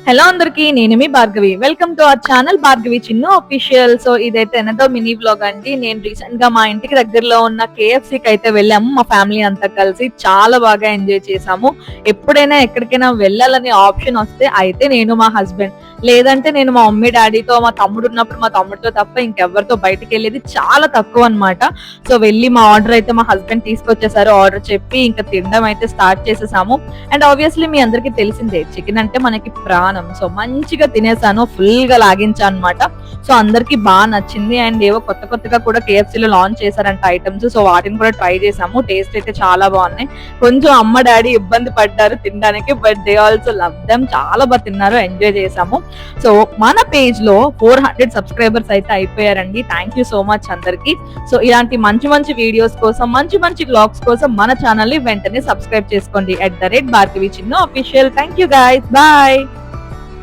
Hello అందరికి, నేను మీ Bhargavi. Welcome to our channel Bhargavi Chinnu official. So ఇదైతే ఎనదో మినీ వ్లాగ్ అండి. నేను రీసెంట్ గా మా ఇంటికి దగ్గరలో ఉన్న కేఎఫ్సీకి అయితే వెళ్ళాము. మా ఫ్యామిలీ అంతా కలిసి చాలా బాగా ఎంజాయ్ చేసాము. ఎప్పుడైనా ఎక్కడికైనా వెళ్ళాలని ఆప్షన్ వస్తే అయితే నేను మా హస్బెండ్, లేదంటే నేను మా మమ్మీ డాడీతో, మా తమ్ముడు ఉన్నప్పుడు మా తమ్ముడితో తప్ప ఇంకెవరితో బయటకు వెళ్ళేది చాలా తక్కువ అనమాట. సో వెళ్ళి మా ఆర్డర్ అయితే మా హస్బెండ్ తీసుకొచ్చేసారు. ఆర్డర్ చెప్పి ఇంకా తినడం అయితే స్టార్ట్ చేసేసాము. అండ్ ఆబ్వియస్లీ మీ అందరికి తెలిసిందే, చికెన్ అంటే మనకి ప్రాణం. సో మంచిగా తినేసాను, ఫుల్ గా లాగించాను అనమాట. సో అందరికి బాగా నచ్చింది. అండ్ ఏవో కొత్త కొత్తగా కూడా కేఎఫ్సీలో లాంచ్ చేశారంట ఐటమ్స్. సో వాటిని కూడా ట్రై చేసాము. టేస్ట్ అయితే చాలా బాగున్నాయి. కొంచెం అమ్మ డాడీ ఇబ్బంది పడ్డారు తినడానికి, but they also love them. చాలా బాగా తిన్నారు, ఎంజాయ్ చేసాము. సో మన పేజ్ లో 400 సబ్స్క్రైబర్స్ అయితే అయిపోయారండి. థ్యాంక్ యూ సో మచ్ అందరికి. సో ఇలాంటి మంచి మంచి వీడియోస్ కోసం, మంచి మంచి వ్లాగ్స్ కోసం మన ఛానల్ ని వెంటనే సబ్స్క్రైబ్ చేసుకోండి. @Bhargavi Chinnu official. Thank you guys, bye.